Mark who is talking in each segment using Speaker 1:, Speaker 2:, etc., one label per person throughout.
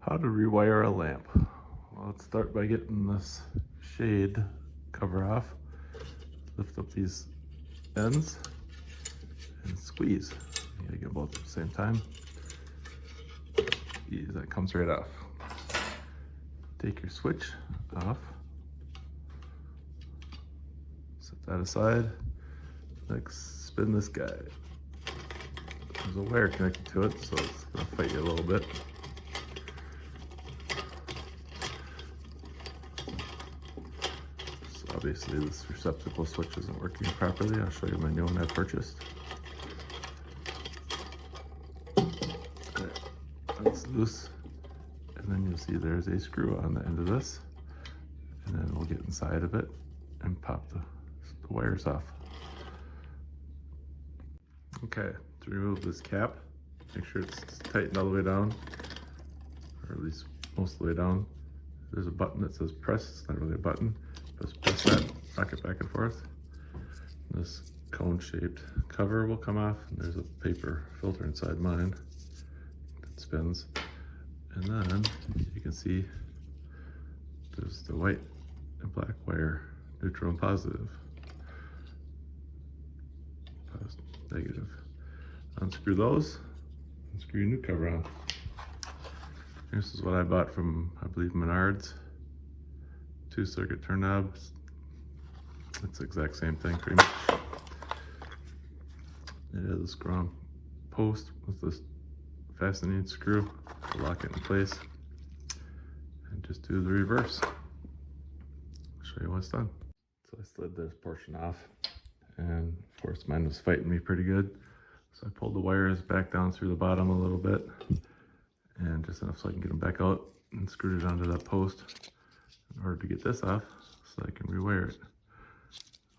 Speaker 1: How to rewire a lamp. Well, let's start by getting this shade cover off. Lift up these ends and squeeze. You gotta get both at the same time. Easy, that comes right off. Take your switch off. Set that aside. Next, spin this guy. There's a wire connected to it, so it's gonna fight you a little bit. So obviously this receptacle switch isn't working properly. I'll show you my new one I purchased. Okay, it's loose, and then you'll see there's a screw on the end of this, and then we'll get inside of it and pop the wires off. Okay, to remove this cap, make sure it's tightened all the way down, or at least most of the way down. There's a button that says press. It's not really a button. Just press that, rock it back and forth. This cone-shaped cover will come off, and there's a paper filter inside mine that spins. And then you can see there's the white and black wire, neutral and positive. Negative. Unscrew those and screw your new cover on. This is what I bought from, I believe, Menards. 2-circuit turn knobs. It's the exact same thing pretty much. It has a screw on post with this fastening screw to lock it in place. And just do the reverse. I'll show you when it's done. So I slid this portion off. And of course mine was fighting me pretty good, so I pulled the wires back down through the bottom a little bit, and just enough so I can get them back out, and screwed it onto that post in order to get this off so I can rewire it.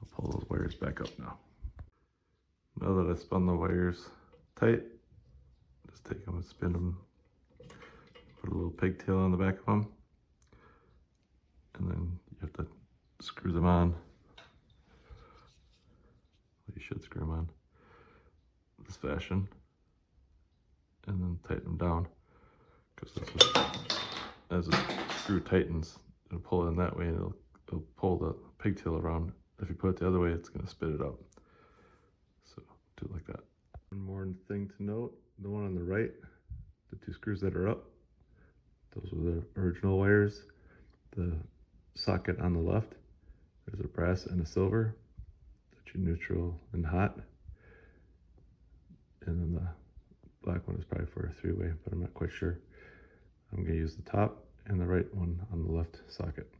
Speaker 1: I'll pull those wires back up now. Now that I spun the wires tight, just take them and spin them, put a little pigtail on the back of them, and then you have to screw them on. You should screw them on this fashion, and then tighten them down, because as the screw tightens, it'll pull it in that way, and it'll pull the pigtail around. If you put it the other way, it's going to spit it up. So do it like that. One more thing to note: the one on the right, the two screws that are up, those were the original wires. The socket on the left, there's a brass and a silver. Neutral and hot, and then the black one is probably for a 3-way, but I'm not quite sure. I'm going to use the top and the right one on the left socket,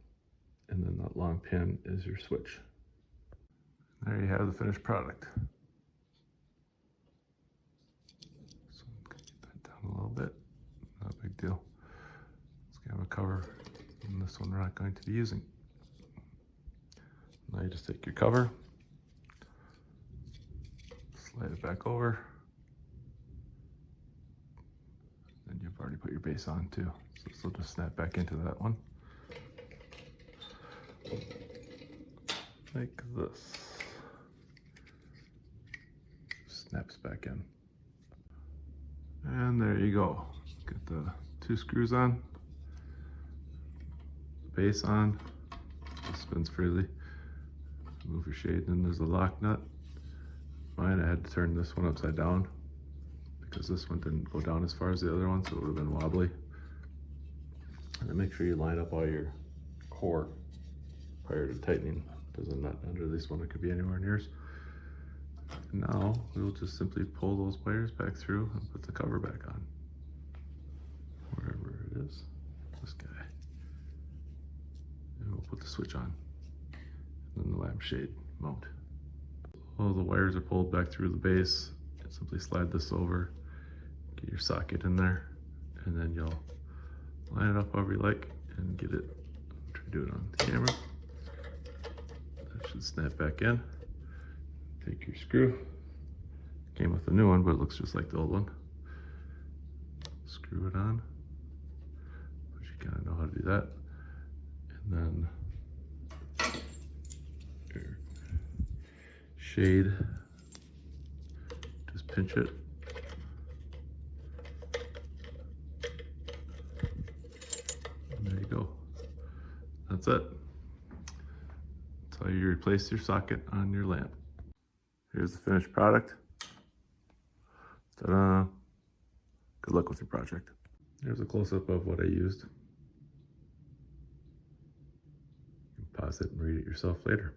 Speaker 1: and then that long pin is your switch. There you have the finished product. So I'm going to get that down a little bit. Not a big deal. It's going to have a cover, and this one we're not going to be using. Now you just take your cover, slide it back over, and you've already put your base on too, so this will just snap back into that one like this. Snaps back in, and there you go. Get the 2 screws on, base on, it spins freely. Move your shade, and there's a lock nut. Mine, I had to turn this one upside down because this one didn't go down as far as the other one, so it would have been wobbly. And then make sure you line up all your core prior to tightening. There's a nut under this one that could be anywhere near. And now we'll just simply pull those wires back through and put the cover back on. Wherever it is, this guy. And we'll put the switch on. And then the lampshade mount. All the wires are pulled back through the base, and simply slide this over, get your socket in there, and then you'll line it up however you like and get it. Try to do it on the camera. That should snap back in. Take your screw. Came with a new one, but it looks just like the old one. Screw it on. But you kind of know how to do that. And then your shade, just pinch it. that's it. That's how you replace your socket on your lamp. Here's the finished product. Ta-da! Good luck with your project. Here's a close-up of what I used. You can pause it and read it yourself later.